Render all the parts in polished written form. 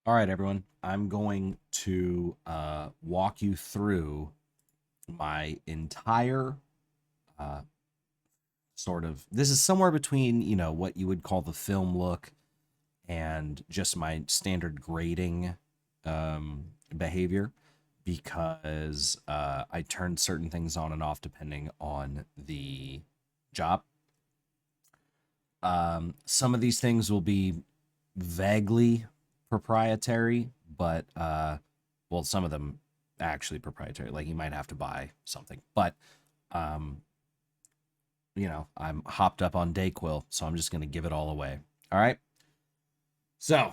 All right, everyone. I'm going to walk you through my entire uh, sort of. This is somewhere between, what you would call the film look and just my standard grading behavior because I turn certain things on and off depending on the job. Some of these things will be vaguely proprietary, but well, some of them actually proprietary. Like you might have to buy something, but um, I'm hopped up on Dayquil, so I'm just gonna give it all away. All right. So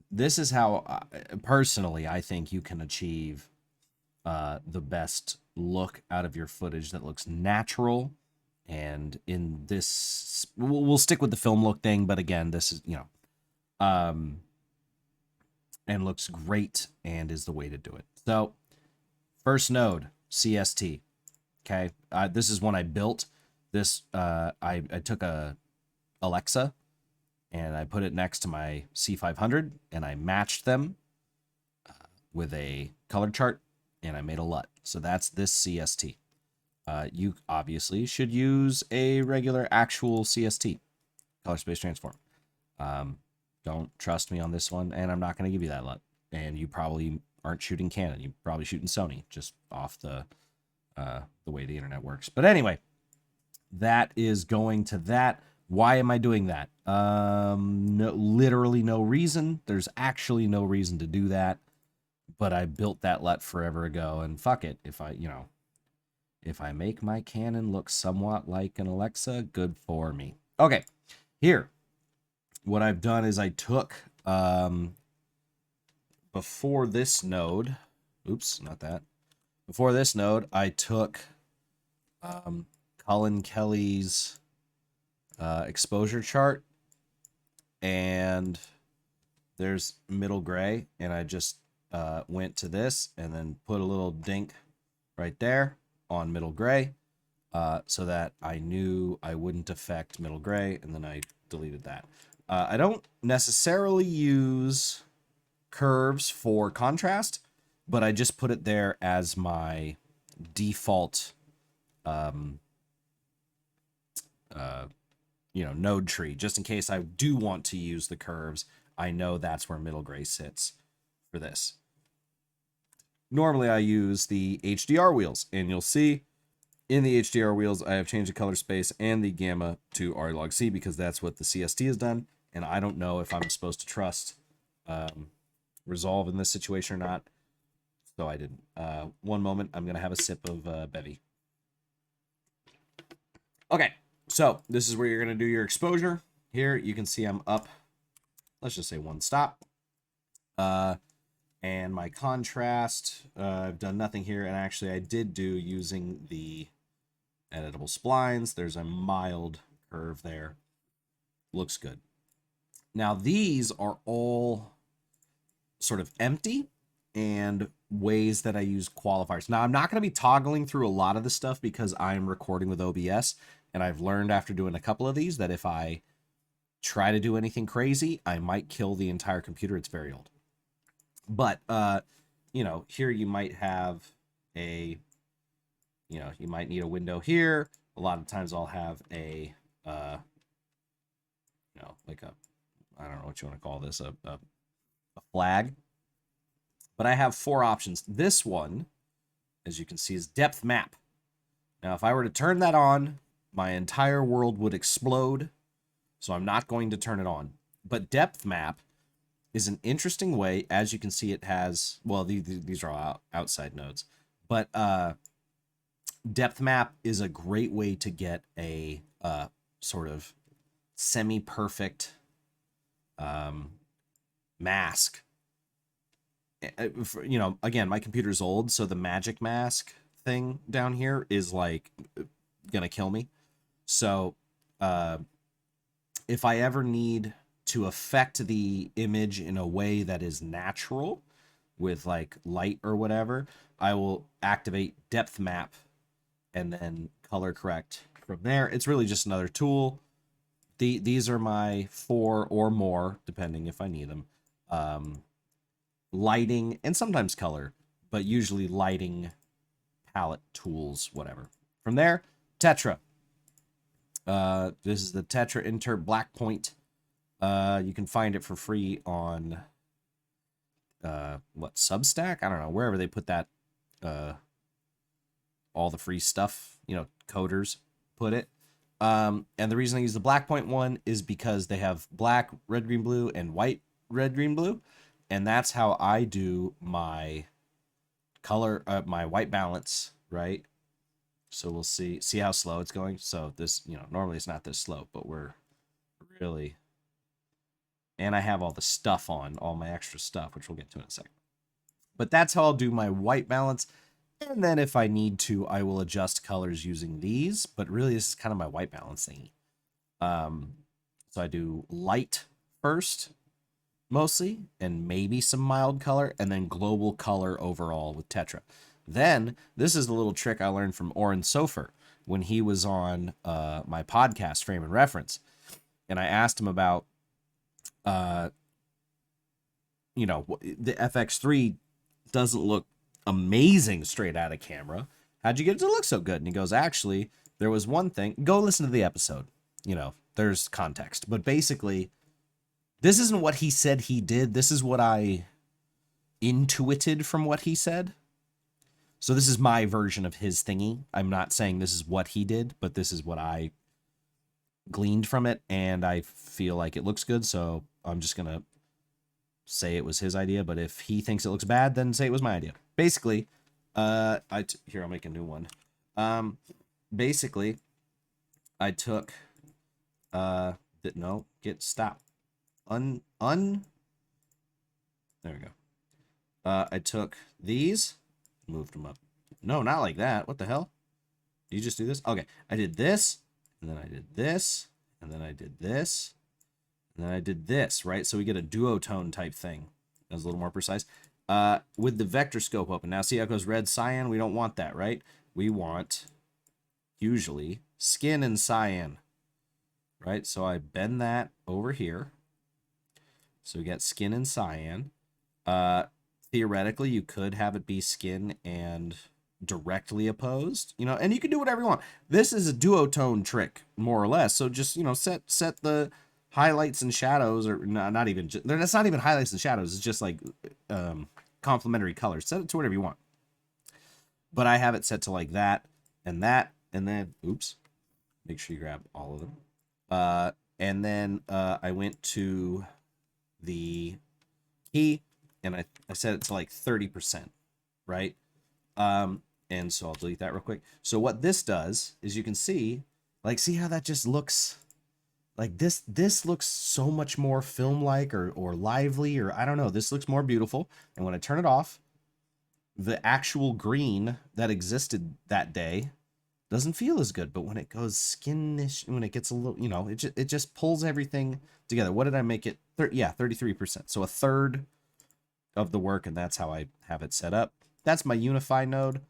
this is how personally I think you can achieve the best look out of your footage that looks natural. And in this, we'll stick with the film look thing, but again, this is um, and looks great and is the way to do it. So, first node, CST. Okay, this is one I built. This I took a Alexa and I put it next to my C500 and I matched them with a color chart and I made a LUT. So that's this CST. You obviously should use a regular actual CST, color space transform. Um, don't trust me on this one, and I'm not going to give you that LUT. And you probably aren't shooting Canon. You're probably shooting Sony, just off the way the internet works. But anyway, that is going to that. Why am I doing that? No, literally no reason. There's actually no reason to do that. But I built that LUT forever ago, and fuck it. If I make my Canon look somewhat like an Alexa, good for me. Okay, here. What I've done is I took before this node, oops, not that. Before this node, I took Colin Kelly's exposure chart, and there's middle gray, and I just went to this and then put a little dink right there on middle gray so that I knew I wouldn't affect middle gray, and then I deleted that. I don't necessarily use curves for contrast, but I just put it there as my default node tree, just in case I do want to use the curves. I know that's where middle gray sits for this. Normally I use the HDR wheels, and you'll see in the HDR wheels I have changed the color space and the gamma to R log C because that's what the CST has done, and I don't know if I'm supposed to trust Resolve in this situation or not, so I didn't. One moment, I'm gonna have a sip of Bevy. Okay, so this is where you're gonna do your exposure. Here you can see I'm up, let's just say one stop. And my contrast, I've done nothing here, and actually I did do using the editable splines. There's a mild curve there. Looks good. Now these are all sort of empty and ways that I use qualifiers. Now I'm not going to be toggling through a lot of this stuff because I'm recording with OBS, and I've learned after doing a couple of these that if I try to do anything crazy, I might kill the entire computer. It's very old. But here you might have a you might need a window here. A lot of times I'll have a like a, I don't know what you want to call this, a flag. But I have four options. This one, as you can see, is depth map. Now, if I were to turn that on, my entire world would explode. So I'm not going to turn it on. But depth map is an interesting way. As you can see, it has, well, these are all outside nodes. But depth map is a great way to get a sort of semi-perfect mask. Again, my computer's old, so the magic mask thing down here is like gonna kill me. So if I ever need to affect the image in a way that is natural with like light or whatever, I will activate depth map and then color correct from there. It's really just another tool. These are my 4 or more, depending if I need them, lighting, and sometimes color, but usually lighting, palette tools, whatever. From there, Tetra. This is the Tetra Inter Black Point. You can find it for free on Substack? I don't know, wherever they put that, all the free stuff, coders put it. And the reason I use the Black Point one is because they have black, red, green, blue, and white, red, green, blue. And that's how I do my color, my white balance, right? So we'll see how slow it's going. So this, normally it's not this slow, but we're really, and I have all the stuff on, all my extra stuff, which we'll get to in a second. But that's how I'll do my white balance. And then if I need to, I will adjust colors using these. But really, this is kind of my white balance thingy. So I do light first, mostly, and maybe some mild color, and then global color overall with Tetra. Then, this is the little trick I learned from Oren Sofer when he was on my podcast, Frame and Reference. And I asked him about, the FX3 doesn't look amazing straight out of camera. How'd you get it to look so good? And he goes, actually, there was one thing. Go listen to the episode. There's context. But basically, this isn't what he said he did. This is what I intuited from what he said. So this is my version of his thingy. I'm not saying this is what he did, but this is what I gleaned from it, and I feel like it looks good, so I'm just going to say it was his idea, but if he thinks it looks bad, then say it was my idea. Basically, here, I'll make a new one. Basically, I took, stop. There we go. I took these, moved them up. No, not like that. What the hell? Did you just do this? Okay, I did this, and then I did this, and then I did this, and then I did this, right? So we get a duotone type thing. That was a little more precise. With the vector scope open. Now see how it goes red, cyan? We don't want that, right? We want, usually, skin and cyan, right? So I bend that over here. So we get skin and cyan. Theoretically, you could have it be skin and directly opposed, and you can do whatever you want. This is a duotone trick, more or less. So just, set the highlights and shadows, or not even, that's not even highlights and shadows. It's just like complementary colors. Set it to whatever you want. But I have it set to like that, and then, oops, make sure you grab all of them. And then I went to the key, and I set it to like 30%, right? And so I'll delete that real quick. So what this does is you can see how that just looks like this looks so much more film-like or lively, or I don't know. This looks more beautiful. And when I turn it off, the actual green that existed that day doesn't feel as good. But when it goes skinish, when it gets a little, it just pulls everything together. What did I make it? 33%. So a third of the work, and that's how I have it set up. That's my unify node.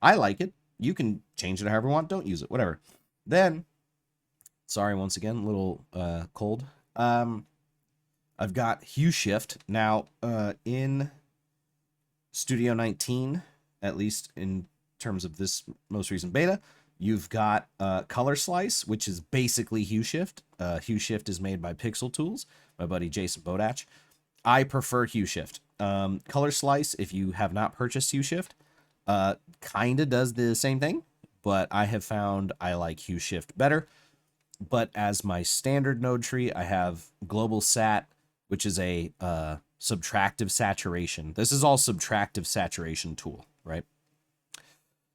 I like it. You can change it however you want. Don't use it. Whatever. Then, sorry, once again, a little cold. I've got hue shift. Now, in Studio 19, at least in terms of this most recent beta, you've got color slice, which is basically hue shift. Hue shift is made by Pixel Tools, my buddy Jason Bodach. I prefer hue shift. Color slice, if you have not purchased hue shift, kind of does the same thing, but I have found I like hue shift better. But as my standard node tree, I have global sat, which is a subtractive saturation. This is all subtractive saturation tool, right?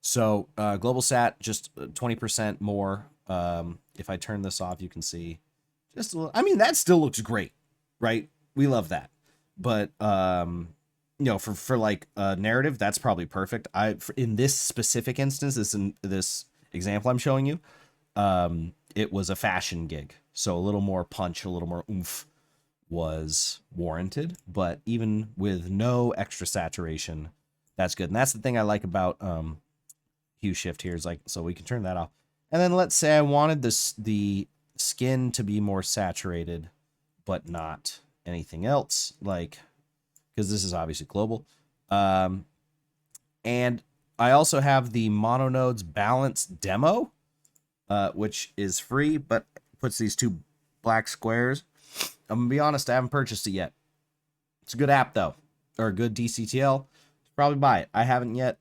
So global sat, just 20% more. If I turn this off, you can see just a little. I mean, that still looks great, right? We love that. But for like narrative, that's probably perfect. In this specific instance, this example I'm showing you, it was a fashion gig, so a little more punch, a little more oomph was warranted. But even with no extra saturation, that's good. And that's the thing I like about hue shift here, is like, so we can turn that off. And then let's say I wanted the skin to be more saturated, but not anything else. Like, because this is obviously global. And I also have the Mononodes Balance demo, which is free, but puts these two black squares. I'm going to be honest, I haven't purchased it yet. It's a good app, though, or a good DCTL. Probably buy it. I haven't yet.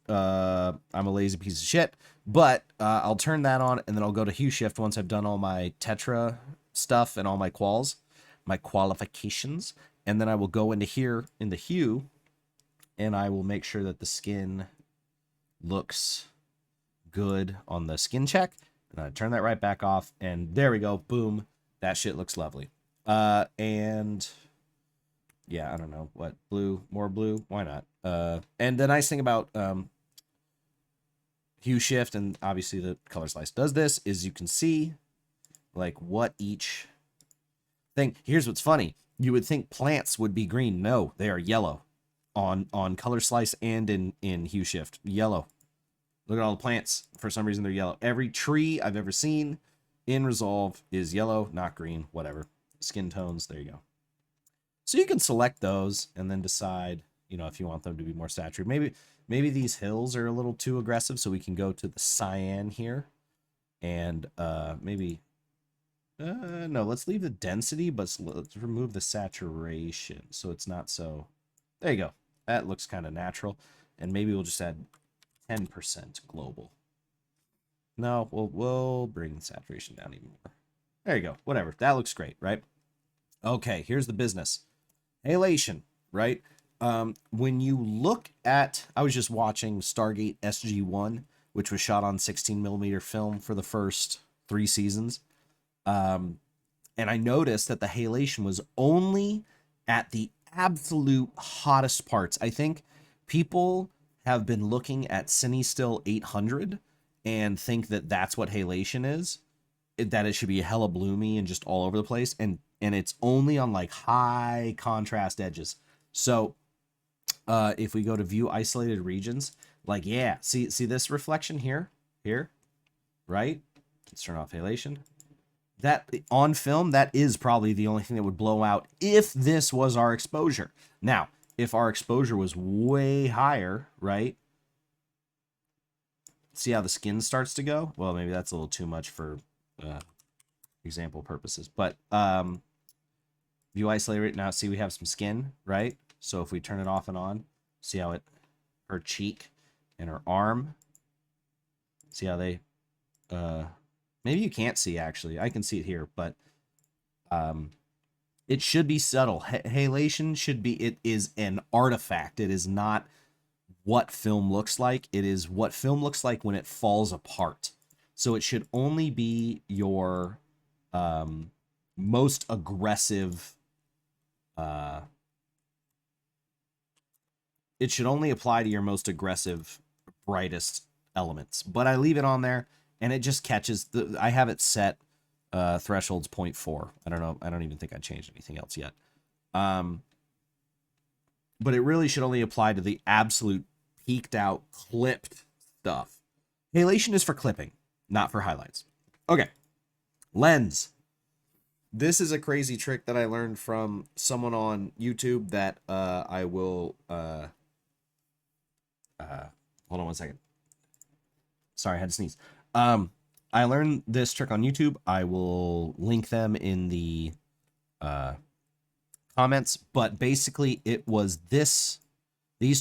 I'm a lazy piece of shit, but I'll turn that on, and then I'll go to hue shift once I've done all my tetra stuff and all my qualifications, and then I will go into here in the hue, and I will make sure that the skin looks good on the skin check, and I turn that right back off, and there we go. Boom. That shit looks lovely. And yeah, I don't know what blue, more blue. Why not? And the nice thing about hue shift, and obviously the color slice does this, is you can see like what each thing. Here's what's funny. You would think plants would be green. No, they are yellow on color slice and in hue shift. Yellow. Look at all the plants. For some reason, they're yellow. Every tree I've ever seen in Resolve is yellow, not green, whatever. Skin tones, there you go. So you can select those and then decide, you know, if you want them to be more saturated. Maybe these hills are a little too aggressive, so we can go to the cyan here. And maybe... no, let's leave the density, but let's remove the saturation so it's not so... There you go. That looks kind of natural. And maybe we'll just add 10% global. No, we'll bring the saturation down even more. There you go. Whatever. That looks great, right? Okay, here's the business. Halation, right? When you look at... I was just watching Stargate SG-1, which was shot on 16mm film for the first 3 seasons. And I noticed that the halation was only at the absolute hottest parts. I think people have been looking at CineStill 800 and think that that's what halation is, that it should be hella bloomy and just all over the place, and it's only on like high contrast edges. So if we go to view isolated regions, like, yeah, see this reflection here, right? Let's turn off halation. That on film, that is probably the only thing that would blow out if this was our exposure. Now, if our exposure was way higher, right? See how the skin starts to go? Well, maybe that's a little too much for example purposes. But view isolate right now. See, we have some skin, right? So if we turn it off and on, see how her cheek and her arm, see how they... maybe you can't see, actually. I can see it here, but it should be subtle. Halation should be... It is an artifact. It is not what film looks like. It is what film looks like when it falls apart. So it should only be your most aggressive... it should only apply to your most aggressive, brightest elements. But I leave it on there, and it just catches... I have it set thresholds 0.4. I don't know. I don't even think I changed anything else yet. But it really should only apply to the absolute peaked out, clipped stuff. Halation is for clipping, not for highlights. Okay. Lens. This is a crazy trick that I learned from someone on YouTube that I will... hold on one second. Sorry, I had to sneeze. I learned this trick on YouTube. I will link them in the comments, but basically it was these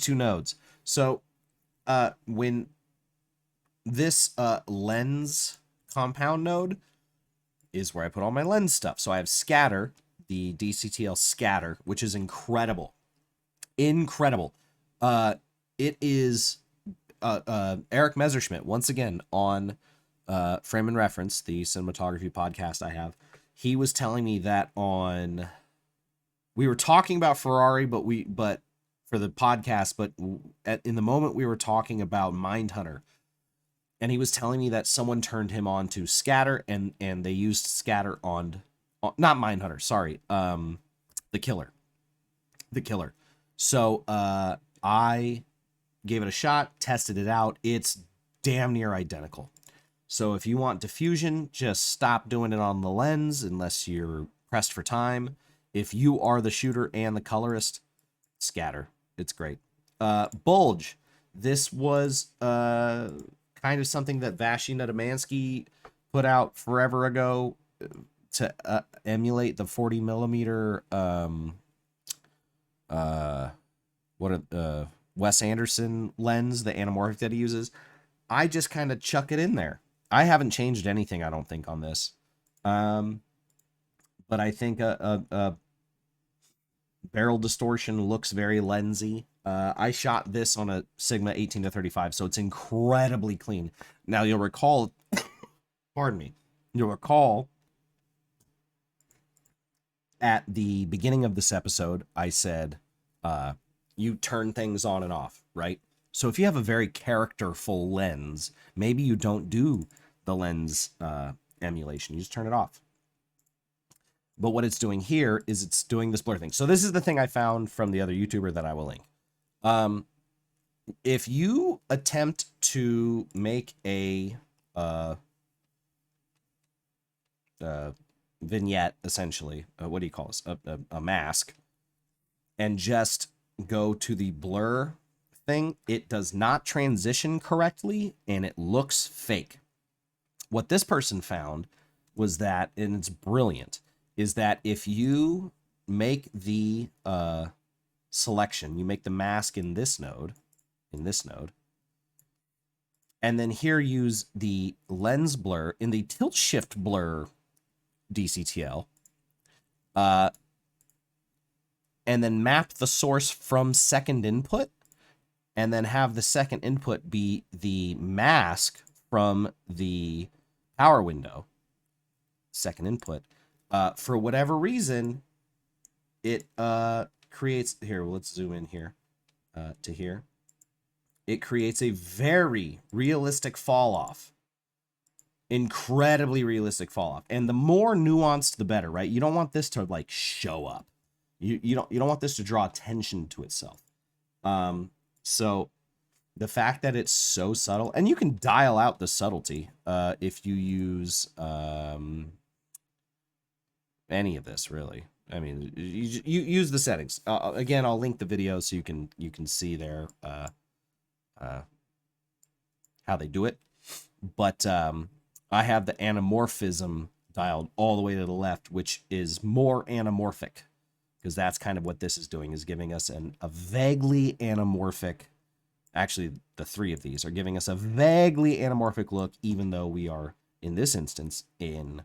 two nodes. So when this lens compound node is where I put all my lens stuff. So I have scatter, the DCTL scatter, which is incredible. Incredible. It is Eric Messerschmidt, once again, on Frame and Reference, the cinematography podcast I have. He was telling me that we were talking about Ferrari, but for the podcast, but in the moment we were talking about Mindhunter, and he was telling me that someone turned him on to scatter, and they used scatter on not Mindhunter, sorry, the killer. So I gave it a shot, tested it out. It's damn near identical. So if you want diffusion, just stop doing it on the lens unless you're pressed for time. If you are the shooter and the colorist, scatter. It's great. Bulge. This was kind of something that Vashi Nedemansky put out forever ago to emulate the 40 millimeter Wes Anderson lens, the anamorphic that he uses. I just kind of chuck it in there. I haven't changed anything, I don't think, on this. But I think a barrel distortion looks very lensy. I shot this on a Sigma 18-35, so it's incredibly clean. Now, you'll recall, pardon me, you'll recall at the beginning of this episode, I said, you turn things on and off, right? So if you have a very characterful lens, maybe you don't do the lens emulation. You just turn it off. But what it's doing here is it's doing this blur thing. So this is the thing I found from the other YouTuber that I will link. If you attempt to make a vignette, essentially, what do you call this? A mask, and just go to the blur thing, it does not transition correctly and it looks fake. What this person found was that, and it's brilliant, is that if you make the selection, you make the mask in this node, and then here use the lens blur in the tilt shift blur DCTL, and then map the source from second input, and then have the second input be the mask from the power window, second input. For whatever reason, it creates, here, let's zoom in here to here. It creates a very realistic fall off. Incredibly realistic fall off. And the more nuanced, the better, right? You don't want this to like show up. You don't want this to draw attention to itself. So the fact that it's so subtle, and you can dial out the subtlety if you use any of this, really. I mean, you use the settings. Again, I'll link the video so you can see there how they do it. But I have the anamorphism dialed all the way to the left, which is more anamorphic, because that's kind of what this is doing, is giving us a vaguely anamorphic. Actually, the three of these are giving us a vaguely anamorphic look, even though we are, in this instance, in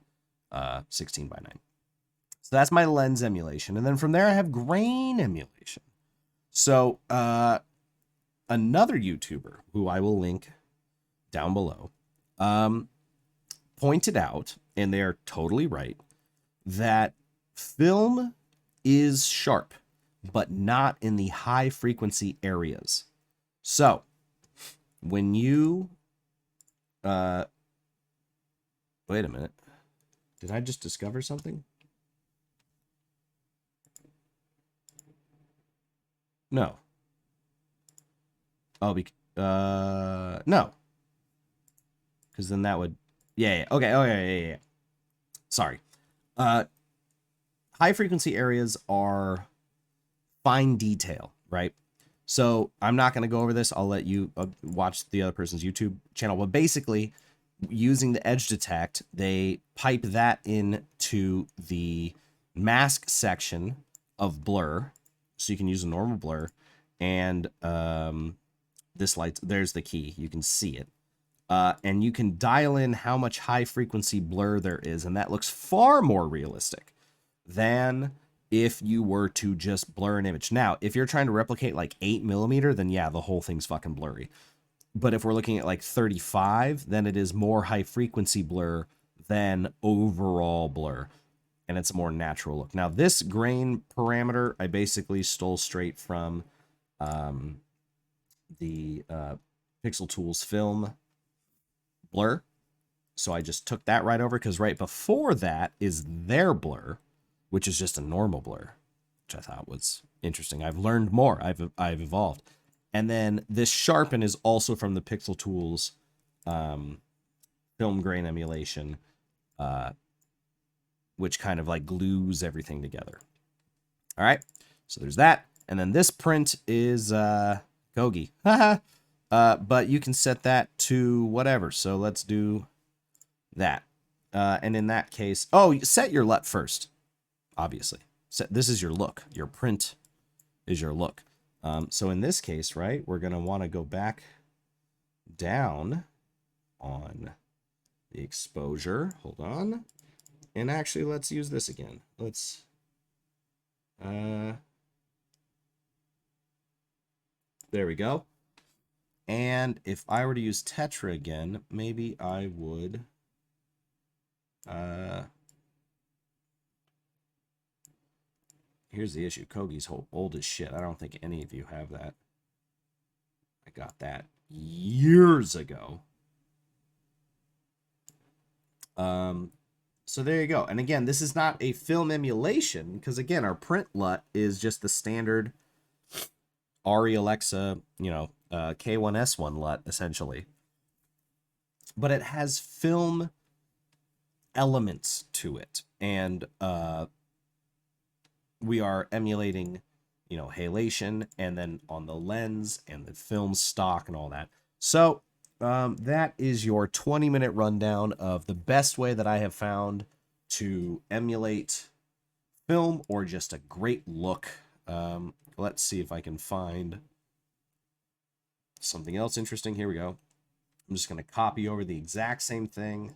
16:9. So that's my lens emulation. And then from there, I have grain emulation. So another YouTuber, who I will link down below, pointed out, and they're totally right, that film is sharp, but not in the high frequency areas. So when you, wait a minute, did I just discover something? No. Oh, no. Because then that would, yeah. Okay. Oh, yeah. Sorry. High frequency areas are fine detail, right? So I'm not going to go over this. I'll let you watch the other person's YouTube channel. But basically, using the edge detect, they pipe that into the mask section of blur. So you can use a normal blur. And this light, there's the key. You can see it. And you can dial in how much high frequency blur there is. And that looks far more realistic than if you were to just blur an image. Now, if you're trying to replicate like 8mm, then yeah, the whole thing's fucking blurry. But if we're looking at like 35, then it is more high frequency blur than overall blur. And it's a more natural look. Now, this grain parameter, I basically stole straight from the Pixel Tools film blur. So I just took that right over, because right before that is their blur, which is just a normal blur, which I thought was interesting. I've learned more. I've evolved. And then this sharpen is also from the Pixel Tools film grain emulation, which kind of like glues everything together. All right, so there's that. And then this print is Kogi. But you can set that to whatever. So let's do that. And in that case, oh, set your LUT first, obviously. This is your look. Your print is your look. So in this case, right, we're going to want to go back down on the exposure. Hold on. And actually, let's use this again. Let's... there we go. And if I were to use Tetra again, maybe I would... here's the issue. Kogi's old as shit. I don't think any of you have that. I got that years ago. So there you go. And again, this is not a film emulation because again, our print LUT is just the standard ARRI Alexa, K1S1 LUT essentially. But it has film elements to it. And we are emulating, halation, and then on the lens and the film stock and all that. So that is your 20-minute rundown of the best way that I have found to emulate film or just a great look. Let's see if I can find something else interesting. Here we go. I'm just going to copy over the exact same thing.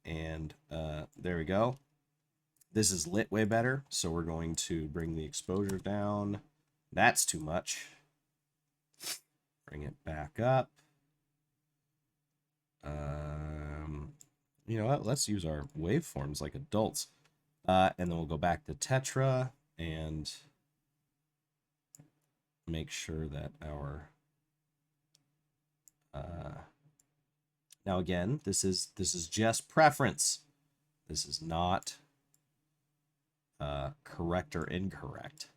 And there we go. This is lit way better, so we're going to bring the exposure down. That's too much. Bring it back up. You know what? Let's use our waveforms like adults. And then we'll go back to Tetra and make sure that our... now again, this is just preference. This is not correct or incorrect.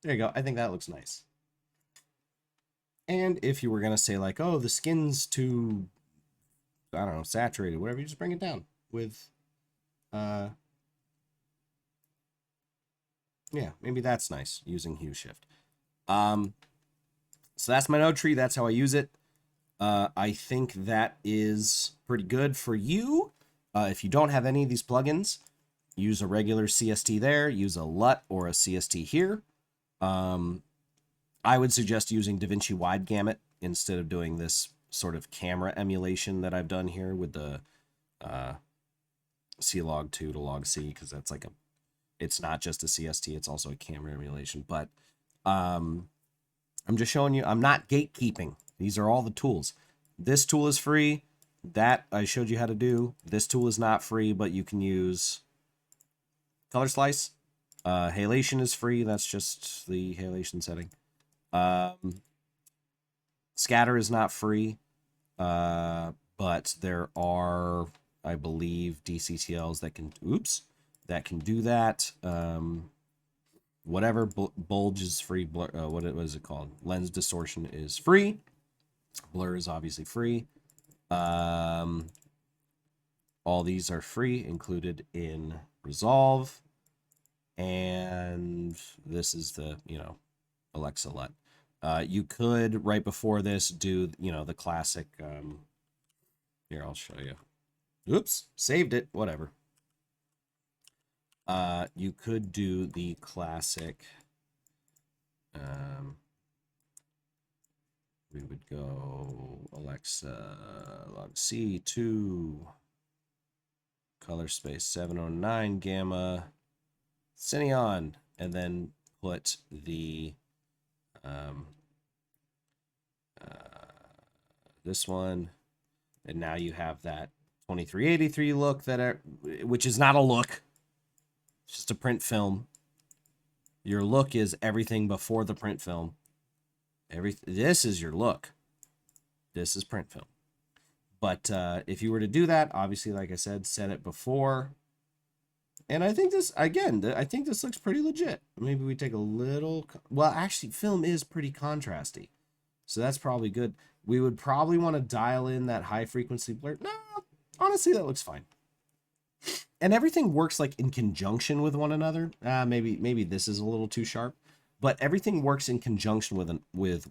There you go. I think that looks nice. And if you were going to say like, oh, the skin's too, I don't know, saturated, whatever, you just bring it down with, yeah, maybe that's nice using hue shift. So that's my node tree. That's how I use it. I think that is pretty good for you. If you don't have any of these plugins, use a regular CST there, use a LUT or a CST here. I would suggest using DaVinci Wide Gamut instead of doing this sort of camera emulation that I've done here with the C log 2 to log C, because that's like it's not just a CST, it's also a camera emulation. But I'm just showing you, I'm not gatekeeping. These are all the tools. This tool is free. That I showed you how to do. This tool is not free, but you can use Color Slice. Halation is free. That's just the halation setting. Scatter is not free, but there are, I believe, DCTLs that can, that can do that. Whatever, bulge is free. Blur, what is it called? Lens distortion is free. Blur is obviously free. All these are free, included in Resolve. And this is the, Alexa LUT. You could, right before this, do, the classic, here, I'll show you. Oops, saved it, whatever. You could do the classic, we would go Alexa, log C2, color space 709, gamma, Cineon, and then put the this one, and now you have that 2383 look which is not a look, it's just a print film. Your look is everything before the print film. This is your look. This is print film. But if you were to do that, obviously, like I said, set it before. And I think this, again, I think this looks pretty legit. Maybe we take a little... Well, actually, film is pretty contrasty. So that's probably good. We would probably want to dial in that high frequency blur. No, honestly, that looks fine. and everything works like in conjunction with one another. Maybe this is a little too sharp, but everything works in conjunction with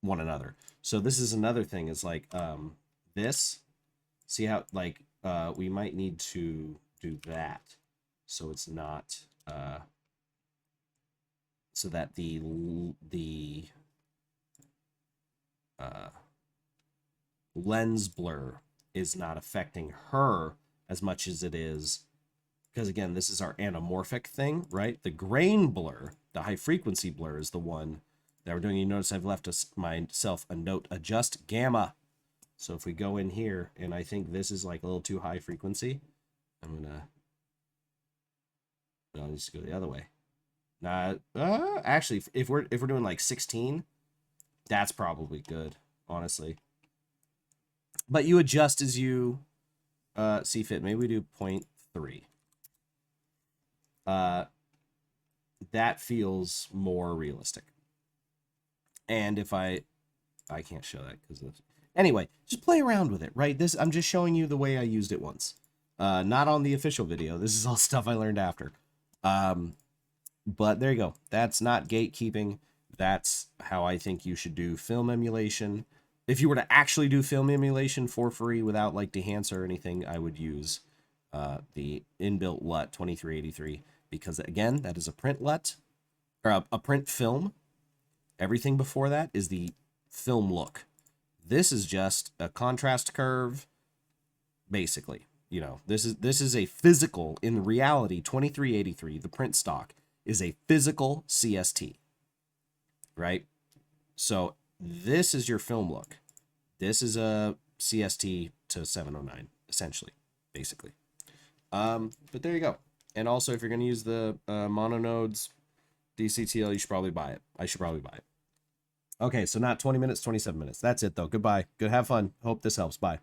one another. So this is another thing. Is like this. See how like we might need to do that, so it's not so that the lens blur is not affecting her as much as it is, because again, this is our anamorphic thing, right? The grain blur, the high frequency blur, is the one that we're doing. You notice I've left myself a note, adjust gamma. So if we go in here, and I think this is like a little too high frequency, I'll just go the other way. Actually, if we're doing like 16, that's probably good, honestly. But you adjust as you see fit. Maybe we do 0.3. That feels more realistic. And if I can't show that because of this. Anyway, just play around with it, right? I'm just showing you the way I used it once. Not on the official video. This is all stuff I learned after. But there you go. That's not gatekeeping. That's how I think you should do film emulation. If you were to actually do film emulation for free without like Dehancer or anything, I would use the inbuilt LUT 2383, because again, that is a print LUT, or a print film. Everything before that is the film look. This is just a contrast curve, basically. You know, this is a physical, in reality, 2383, the print stock, is a physical CST, right? So this is your film look. This is a CST to 709, essentially, basically. But there you go. And also, if you're going to use the mononodes DCTL, you should probably buy it. I should probably buy it. Okay, so not 20 minutes, 27 minutes. That's it, though. Goodbye. Good. Have fun. Hope this helps. Bye.